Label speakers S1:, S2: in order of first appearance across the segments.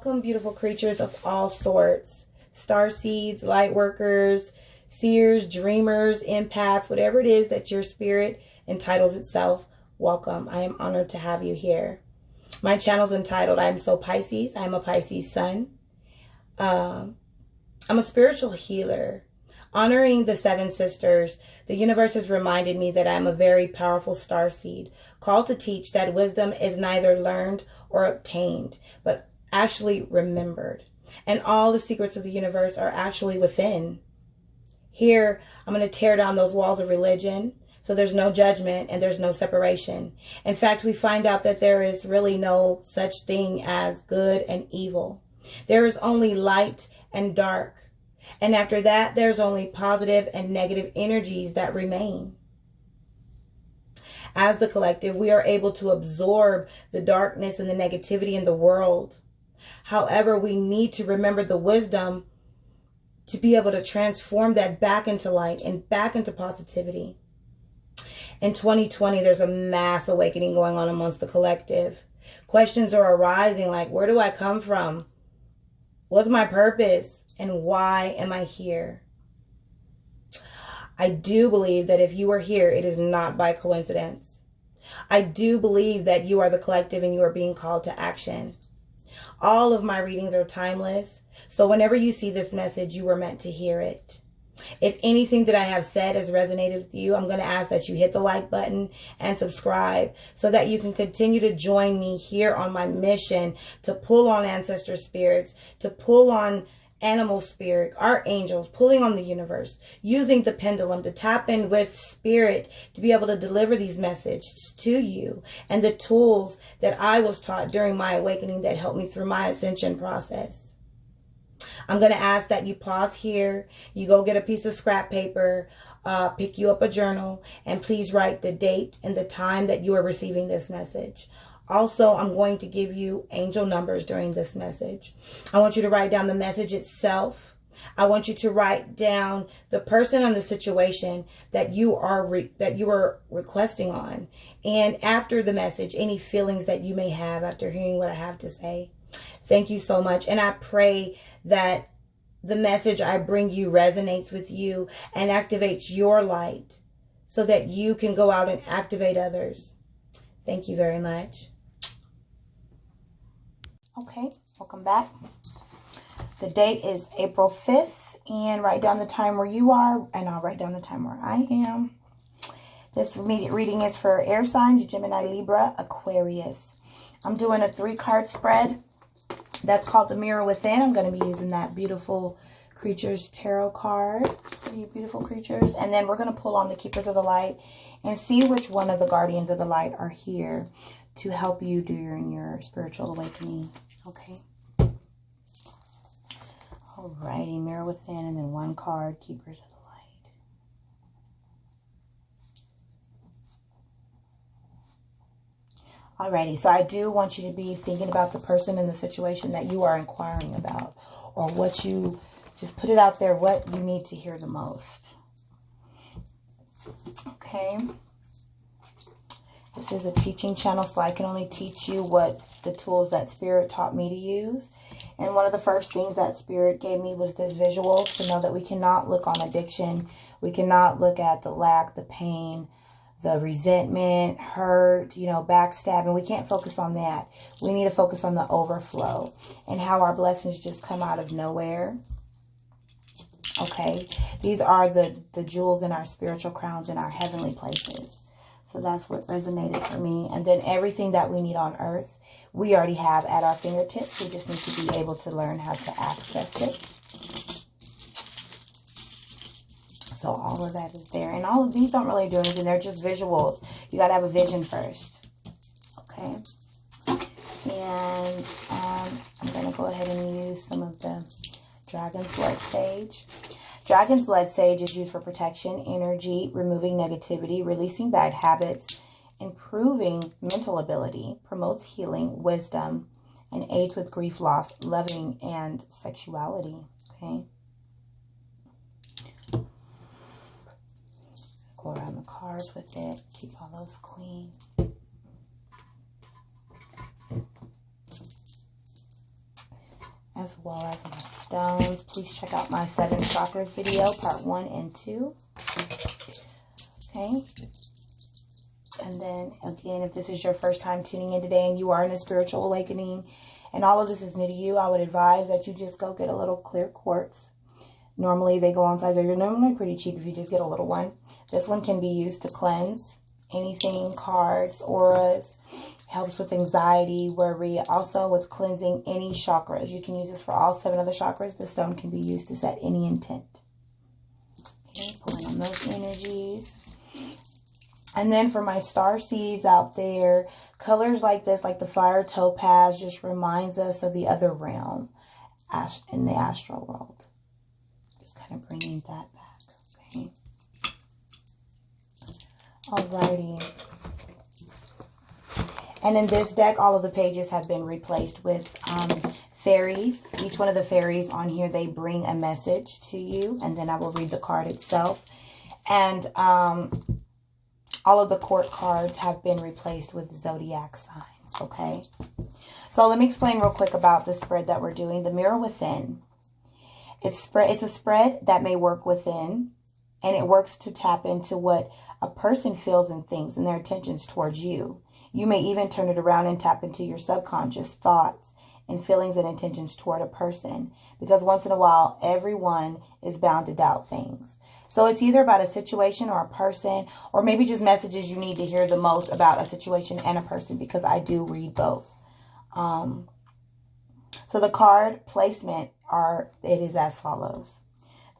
S1: Welcome, beautiful creatures of all sorts. Star seeds, light workers, seers, dreamers, empaths, whatever it is that your spirit entitles itself. Welcome. I am honored to have you here. My channel's entitled I Am So Pisces. I am a Pisces sun. I'm a spiritual healer. Honoring the seven sisters, the universe has reminded me that I am a very powerful star seed, called to teach that wisdom is neither learned or obtained, but actually remembered. And all the secrets of the universe are actually within. Here, I'm going to tear down those walls of religion, so there's no judgment and there's no separation. In fact, we find out that there is really no such thing as good and evil. There is only light and dark. And after that, there's only positive and negative energies that remain. As the collective, we are able to absorb the darkness and the negativity in the world. However, we need to remember the wisdom to be able to transform that back into light and back into positivity. In 2020, there's a mass awakening going on amongst the collective. Questions are arising like, where do I come from? What's my purpose? And why am I here? I do believe that if you are here, it is not by coincidence. I do believe that you are the collective and you are being called to action. All of my readings are timeless. So whenever you see this message, you were meant to hear it. If anything that I have said has resonated with you, I'm going to ask that you hit the like button and subscribe so that you can continue to join me here on my mission to pull on ancestor spirits, to pull on animal spirit, archangels, pulling on the universe, using the pendulum to tap in with spirit to be able to deliver these messages to you, and the tools that I was taught during my awakening that helped me through my ascension process. I'm going to ask that you pause here, you go get a piece of scrap paper, pick you up a journal, and please write the date and the time that you are receiving this message. Also, I'm going to give you angel numbers during this message. I want you to write down the message itself. I want you to write down the person and the situation that you are requesting on. And after the message, any feelings that you may have after hearing what I have to say. Thank you so much. And I pray that the message I bring you resonates with you and activates your light so that you can go out and activate others. Thank you very much. Okay, welcome back. The date is April 5th, and write down the time where you are, and I'll write down the time where I am. This immediate reading is for air signs, Gemini, Libra, Aquarius. I'm doing a 3-card spread. That's called the Mirror Within. I'm going to be using that beautiful Creatures Tarot card for you beautiful creatures. And then we're going to pull on the Keepers of the Light and see which one of the Guardians of the Light are here to help you during your spiritual awakening. Okay. Alrighty, Mirror Within, and then 1 card, Keepers of the Light. Alrighty, so I do want you to be thinking about the person and the situation that you are inquiring about, or what you, just put it out there, what you need to hear the most. Okay. This is a teaching channel, so I can only teach you what the tools that Spirit taught me to use. And one of the first things that Spirit gave me was this visual to know that we cannot look on addiction. We cannot look at the lack, the pain, the resentment, hurt, backstabbing. We can't focus on that. We need to focus on the overflow and how our blessings just come out of nowhere. Okay, these are the jewels in our spiritual crowns in our heavenly places. So that's what resonated for me. And then everything that we need on earth, we already have at our fingertips. We just need to be able to learn how to access it. So all of that is there. And all of these don't really do anything. They're just visuals. You got to have a vision first. Okay. And I'm going to go ahead and use some of the Dragon's Blood Sage. Dragon's Blood Sage is used for protection, energy, removing negativity, releasing bad habits, improving mental ability, promotes healing, wisdom, and aids with grief, loss, loving, and sexuality. Okay. Go around the cards with it. Keep all those clean. well as my stones. Please check out my 7 chakras video, part 1 and 2. Okay. And then, again, if this is your first time tuning in today and you are in a spiritual awakening and all of this is new to you, I would advise that you just go get a little clear quartz. Normally, they go on sale. They're normally pretty cheap if you just get a little one. This one can be used to cleanse anything, cards, auras. Helps with anxiety, worry, also with cleansing any chakras. You can use this for all 7 of the chakras. The stone can be used to set any intent. Okay, pulling on those energies. And then for my star seeds out there, colors like this, like the fire topaz, just reminds us of the other realm in the astral world. Just kind of bringing that back, okay? Alrighty. And in this deck, all of the pages have been replaced with fairies. Each one of the fairies on here, they bring a message to you. And then I will read the card itself. And all of the court cards have been replaced with zodiac signs, okay? So let me explain real quick about the spread that we're doing. The Mirror Within. It's a spread that may work within. And it works to tap into what a person feels and thinks and their intentions towards you. You may even turn it around and tap into your subconscious thoughts and feelings and intentions toward a person. Because once in a while, everyone is bound to doubt things. So it's either about a situation or a person, or maybe just messages you need to hear the most about a situation and a person, because I do read both. So the card placement it is as follows.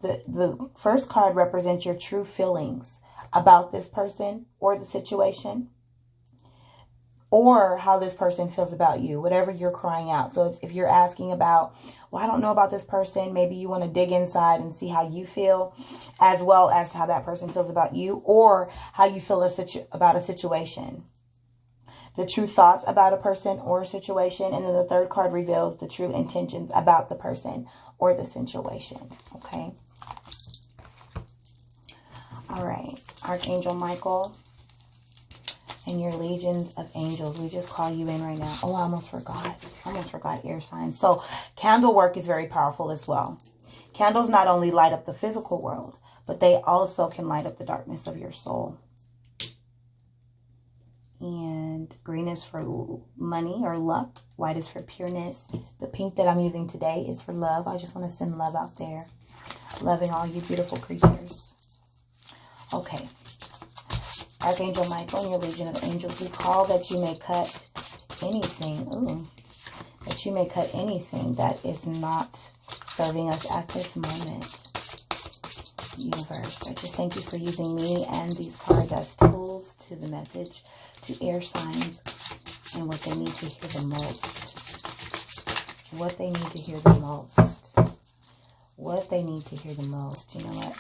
S1: The first card represents your true feelings about this person or the situation, or how this person feels about you, whatever you're crying out. So if you're asking about, well, I don't know about this person, maybe you want to dig inside and see how you feel, as well as how that person feels about you, or how you feel about a situation. The true thoughts about a person or a situation. And then the third card reveals the true intentions about the person or the situation. Okay. All right. Archangel Michael and your legions of angels, we just call you in right now. Oh, I almost forgot air signs. So candle work is very powerful as well. Candles not only light up the physical world, but they also can light up the darkness of your soul. And green is for money or luck. White is for pureness. The pink that I'm using today is for love. I just want to send love out there. Loving all you beautiful creatures. Okay. Archangel Michael and your legion of angels, we call that you may cut anything. Ooh. That you may cut anything that is not serving us at this moment. Universe, I just thank you for using me and these cards as tools to the message to air signs and what they need to hear the most. What they need to hear the most. What they need to hear the most. You know what?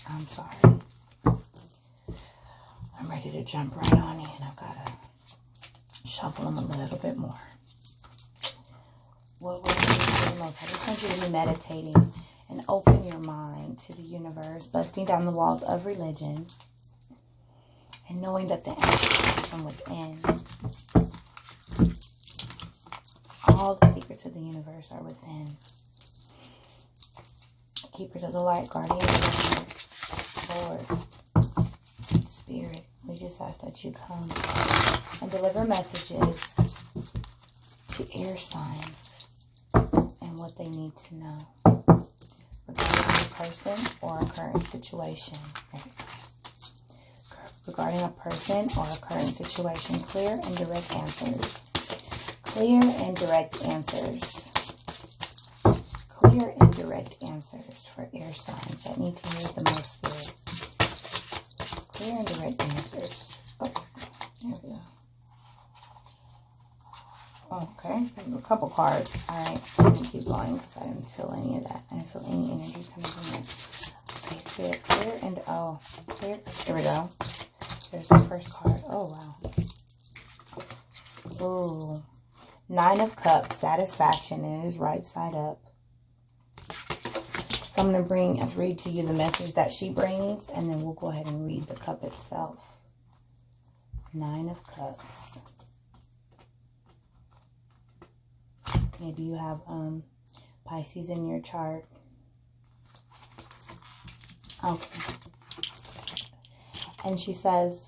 S1: I'm sorry. I'm ready to jump right on in. I've got to shuffle them a little bit more. What will you hear the most? I just want you to be meditating and open your mind to the universe, busting down the walls of religion, and knowing that the answer comes from within. All the secrets of the universe are within. Keepers of the light, guardians of the Lord, Spirit, we just ask that you come and deliver messages to air signs and what they need to know regarding a person or a current situation. Regarding a person or a current situation, clear and direct answers. Clear and direct answers. Clear and direct answers for air signs that need to hear the most, Spirit. Clear and direct answers. Oh, there we go. Okay, a couple cards. All right, I'm going to keep going because I didn't feel any of that. I didn't feel any energy coming from there. Okay, Spirit, clear and, oh, clear. There we go. There's the first card. Oh, wow. Ooh. 9 of Cups, satisfaction, and it is right side up. So I'm going to read to you the message that she brings, and then we'll go ahead and read the cup itself. 9 of Cups. Maybe you have Pisces in your chart. Okay. And she says,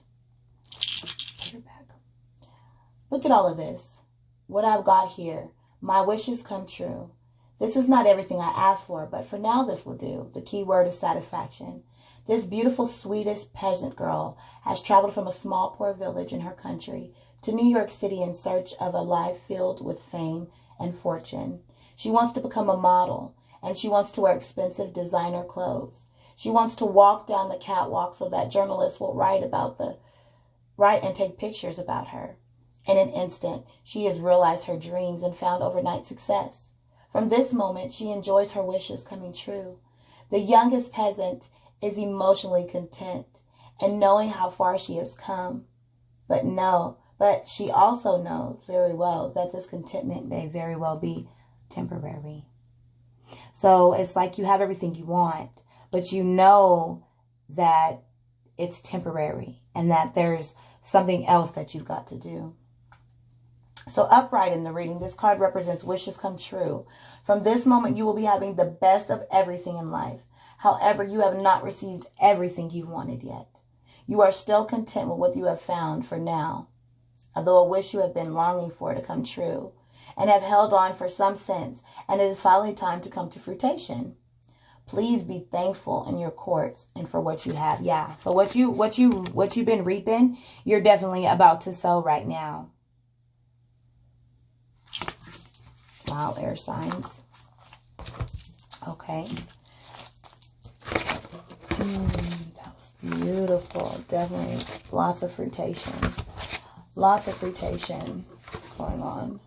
S1: put her back. Look at all of this. What I've got here. My wishes come true. This is not everything I asked for, but for now this will do. The key word is satisfaction. This beautiful Swedish peasant girl has traveled from a small poor village in her country to New York City in search of a life filled with fame and fortune. She wants to become a model, and she wants to wear expensive designer clothes. She wants to walk down the catwalk so that journalists will write and take pictures about her. In an instant, she has realized her dreams and found overnight success. From this moment, she enjoys her wishes coming true. The youngest peasant is emotionally content and knowing how far she has come. But she also knows very well that this contentment may very well be temporary. So it's like you have everything you want, but you know that it's temporary and that there's something else that you've got to do. So upright in the reading, this card represents wishes come true. From this moment, you will be having the best of everything in life. However, you have not received everything you wanted yet. You are still content with what you have found for now, although a wish you have been longing for to come true and have held on for some sense, and it is finally time to come to fruition. Please be thankful in your courts and for what you have. Yeah, so what you've been reaping, you're definitely about to sow right now. Wow, air signs. Okay. That was beautiful. Definitely lots of fruitation. Lots of fruitation going on.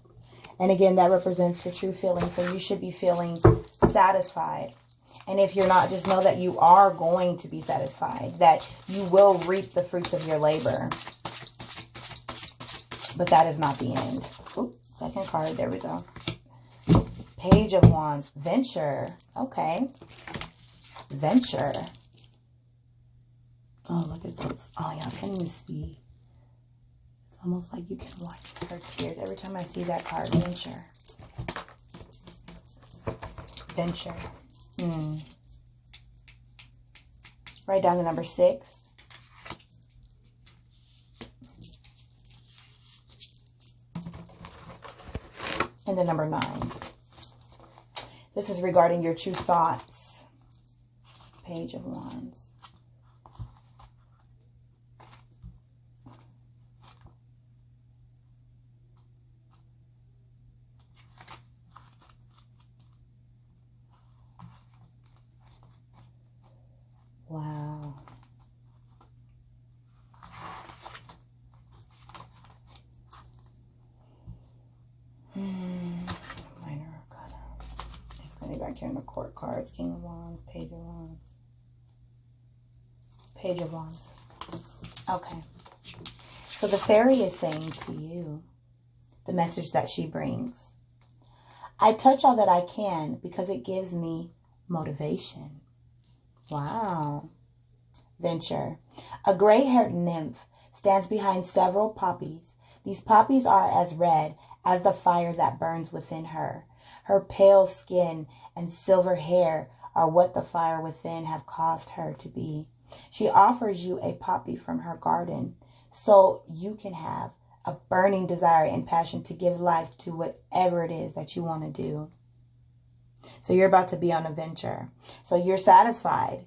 S1: And again, that represents the true feeling. So you should be feeling satisfied. And if you're not, just know that you are going to be satisfied. That you will reap the fruits of your labor. But that is not the end. Ooh, second card. There we go. Page of Wands. Venture. Okay. Venture. Oh, look at this. Oh, yeah, I can't even see. It's almost like you can wipe her tears every time I see that card. Venture. Venture. Write down the number 6. And the number 9. This is regarding your true thoughts. Page of Wands. Wow. Minor Arcana. It's going to be back here in the court cards. King of Wands, Page of Wands. Page of Wands. Okay. So the fairy is saying to you, the message that she brings. I touch all that I can because it gives me motivation. Wow. Venture. A gray-haired nymph stands behind several poppies. These poppies are as red as the fire that burns within her. Her pale skin and silver hair are what the fire within have caused her to be. She offers you a poppy from her garden so you can have a burning desire and passion to give life to whatever it is that you want to do. So you're about to be on a venture. So you're satisfied.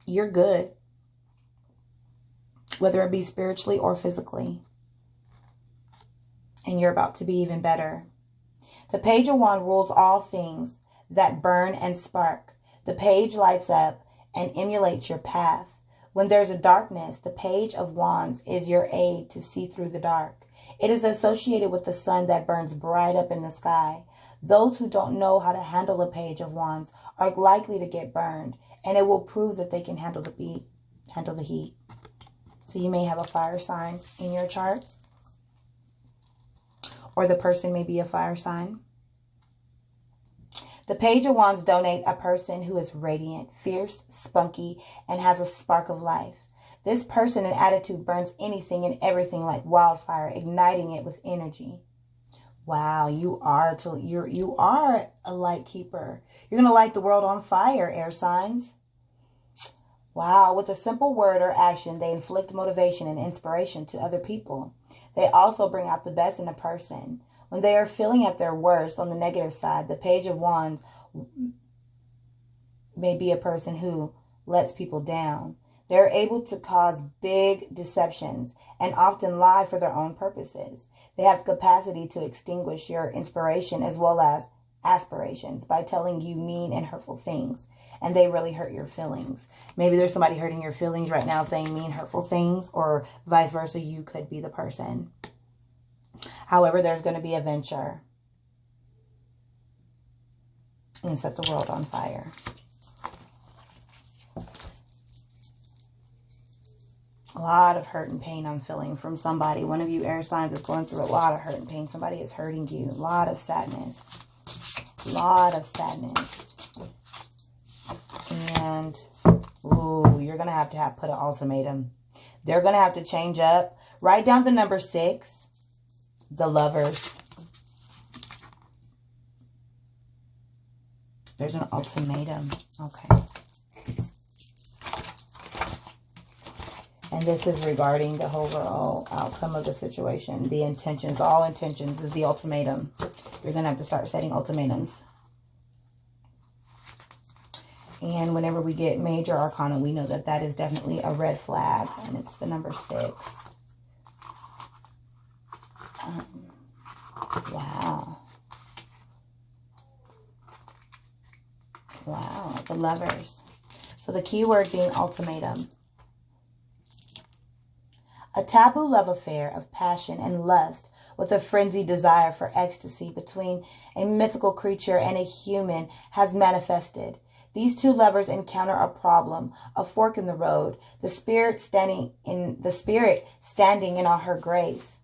S1: You're good. Whether it be spiritually or physically. And you're about to be even better. The Page of Wands rules all things that burn and spark. The page lights up and emulates your path. When there's a darkness, the Page of Wands is your aid to see through the dark. It is associated with the sun that burns bright up in the sky. Those who don't know how to handle a Page of Wands are likely to get burned, and it will prove that they can handle the heat. So you may have a fire sign in your chart, or the person may be a fire sign. The Page of Wands donate a person who is radiant, fierce, spunky, and has a spark of life. This person and attitude burns anything and everything like wildfire, igniting it with energy. Wow, you are a light keeper. You're going to light the world on fire, air signs. Wow, with a simple word or action, they inflict motivation and inspiration to other people. They also bring out the best in a person. When they are feeling at their worst on the negative side, the Page of Wands may be a person who lets people down. They're able to cause big deceptions and often lie for their own purposes. They have the capacity to extinguish your inspiration as well as aspirations by telling you mean and hurtful things. And they really hurt your feelings. Maybe there's somebody hurting your feelings right now saying mean, hurtful things, or vice versa. You could be the person. However, there's going to be a venture and set the world on fire. A lot of hurt and pain I'm feeling from somebody. One of you air signs is going through a lot of hurt and pain. Somebody is hurting you. A lot of sadness. A lot of sadness. And, ooh, you're going to have put an ultimatum. They're going to have to change up. Write down the number 6. The Lovers. There's an ultimatum. Okay. And this is regarding the overall outcome of the situation. The intentions, all intentions is the ultimatum. You're going to have to start setting ultimatums. And whenever we get major arcana, we know that that is definitely a red flag. And it's the number 6. Wow. Wow. The Lovers. So the key word being ultimatum. A taboo love affair of passion and lust with a frenzied desire for ecstasy between a mythical creature and a human has manifested. These two lovers encounter a problem, a fork in the road. The spirit standing in all her grace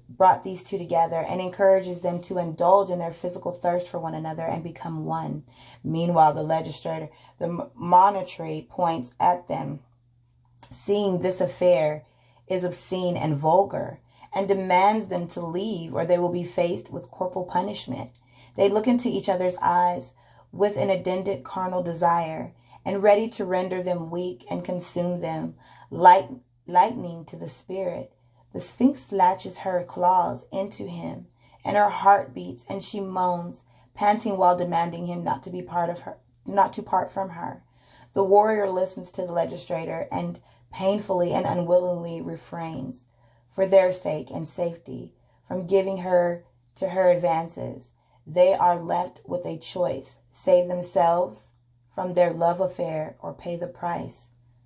S1: brought these two together and encourages them to indulge in their physical thirst for one another and become one. Meanwhile, the monetary points at them, seeing this affair is obscene and vulgar, and demands them to leave or they will be faced with corporal punishment. They look into each other's eyes with an addended carnal desire, and ready to render them weak and consume them, lightning to the spirit. The Sphinx latches her claws into him, and her heart beats, and she moans, panting while demanding him not to part from her. The warrior listens to the legislator and painfully and unwillingly refrains, for their sake and safety, from giving her to her advances. They are left with a choice: save themselves from their love affair or pay the price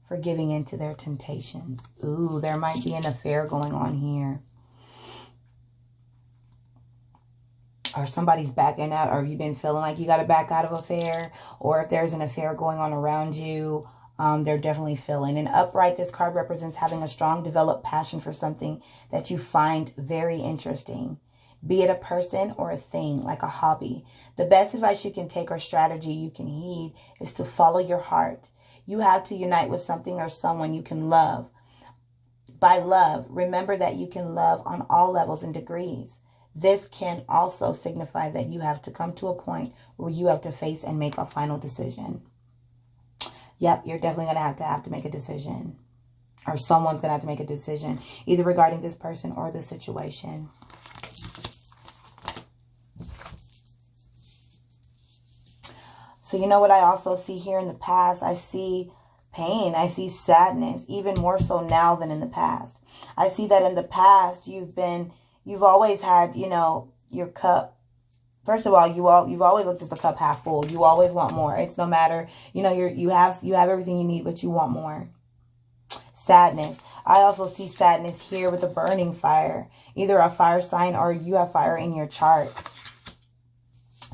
S1: for giving in to their temptations. Ooh, there might be an affair going on here. Or somebody's backing out, or you've been feeling like you got to back out of an affair, or if there's an affair going on around you, they're definitely feeling. And upright, this card represents having a strong developed passion for something that you find very interesting, be it a person or a thing, like a hobby. The best advice you can take or strategy you can heed is to follow your heart. You have to unite with something or someone you can love. By love, remember that you can love on all levels and degrees. This can also signify that you have to come to a point where you have to face and make a final decision. Yep, you're definitely going to have to make a decision. Or someone's going to have to make a decision, either regarding this person or the situation. So you know what I also see here in the past? I see pain. I see sadness, even more so now than in the past. I see that in the past, you've always had, you know, your cup. First of all, you've always looked at the cup half full. You always want more. It's no matter, you know, you have everything you need, but you want more. Sadness. I also see sadness here with a burning fire, either a fire sign or you have fire in your chart.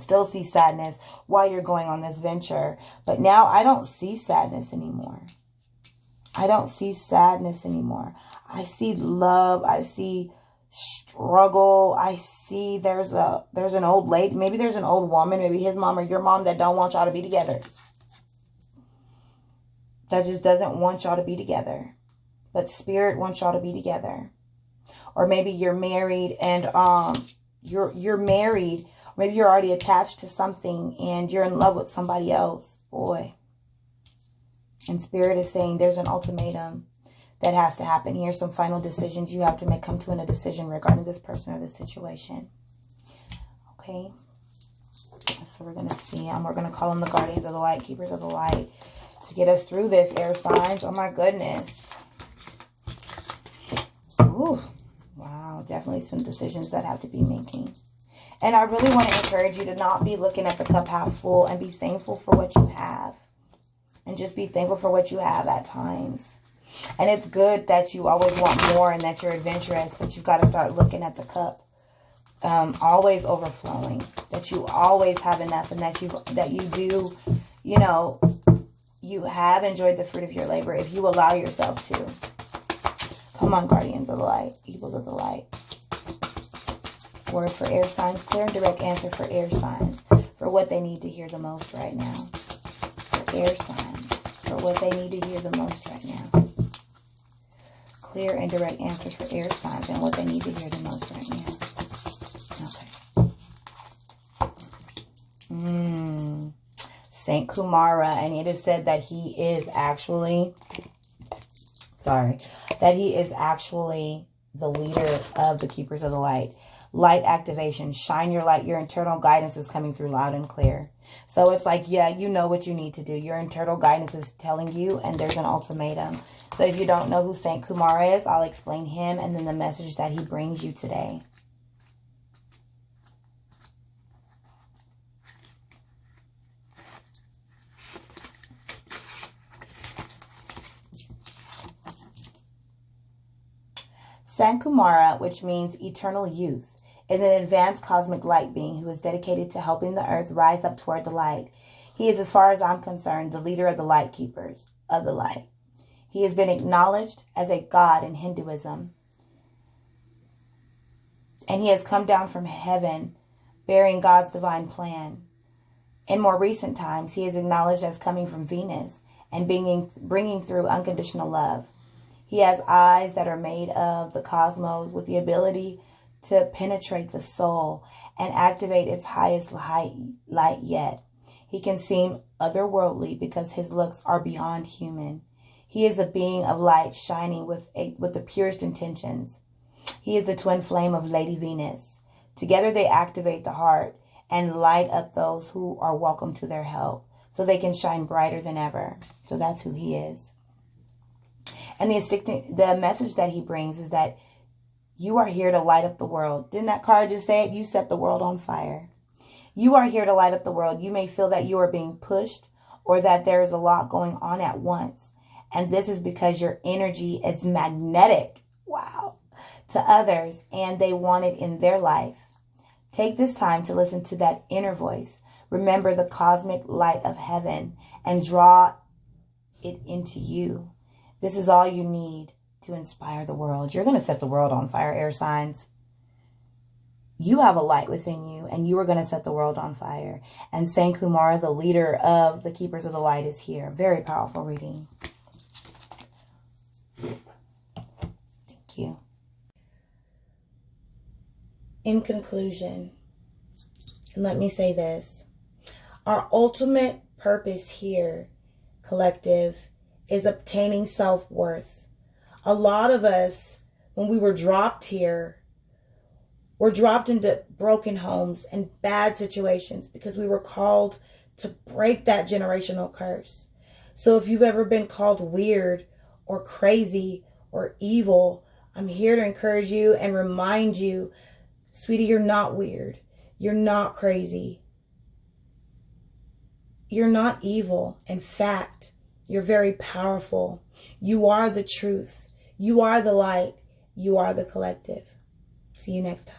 S1: Still see sadness while you're going on this venture. But now I don't see sadness anymore. I don't see sadness anymore. I see love. I see struggle. I see there's an old lady. Maybe there's an old woman, maybe his mom or your mom, that don't want y'all to be together. That just doesn't want y'all to be together. But spirit wants y'all to be together. Or maybe you're married and you're married, maybe you're already attached to something and you're in love with somebody else. Boy. And Spirit is saying there's an ultimatum that has to happen here. Some final decisions you have to make, come to a decision regarding this person or this situation. Okay. So we're going to see. We're going to call them the guardians of the light, keepers of the light, to get us through this, air signs. Oh my goodness. Ooh. Wow. Definitely some decisions that have to be making. And I really want to encourage you to not be looking at the cup half full, and be thankful for what you have. And just be thankful for what you have at times. And it's good that you always want more and that you're adventurous, but you've got to start looking at the cup always overflowing. That you always have enough, and that you do, you know, you have enjoyed the fruit of your labor if you allow yourself to. Come on, guardians of the light, eagles of the light. Word for air signs, clear and direct answer for air signs, for what they need to hear the most right now. For air signs, for what they need to hear the most right now. Clear and direct answers for air signs and what they need to hear the most right now. Okay. Saint Kumara, and it is said that he is actually, that he is actually the leader of the keepers of the light. Light activation, shine your light. Your internal guidance is coming through loud and clear. So it's like, yeah, you know what you need to do. Your internal guidance is telling you, and there's an ultimatum. So if you don't know who Saint Kumara is, I'll explain him and then the message that he brings you today. Saint Kumara, which means eternal youth, is an advanced cosmic light being who is dedicated to helping the earth rise up toward the light. He is, as far as I'm concerned, the leader of the light keepers of the light. He has been acknowledged as a god in Hinduism. And he has come down from heaven bearing God's divine plan. In more recent times, he is acknowledged as coming from Venus and bringing through unconditional love. He has eyes that are made of the cosmos with the ability to penetrate the soul and activate its highest light yet. He can seem otherworldly because his looks are beyond human. He is a being of light shining with the purest intentions. He is the twin flame of Lady Venus. Together they activate the heart and light up those who are welcome to their help so they can shine brighter than ever. So that's who he is. And the message that he brings is that you are here to light up the world. Didn't that card just say it? You set the world on fire. You are here to light up the world. You may feel that you are being pushed or that there is a lot going on at once. And this is because your energy is magnetic, wow, to others, and they want it in their life. Take this time to listen to that inner voice. Remember the cosmic light of heaven and draw it into you. This is all you need to inspire the world. You're going to set the world on fire, air signs. You have a light within you, and you are going to set the world on fire. And Saint Kumara, the leader of the Keepers of the Light, is here. Very powerful reading. Thank you. In conclusion, let me say this. Our ultimate purpose here, collective, is obtaining self-worth. A lot of us, when we were dropped here, were dropped into broken homes and bad situations because we were called to break that generational curse. So if you've ever been called weird or crazy or evil, I'm here to encourage you and remind you, sweetie, you're not weird. You're not crazy. You're not evil. In fact, you're very powerful. You are the truth. You are the light. You are the collective. See you next time.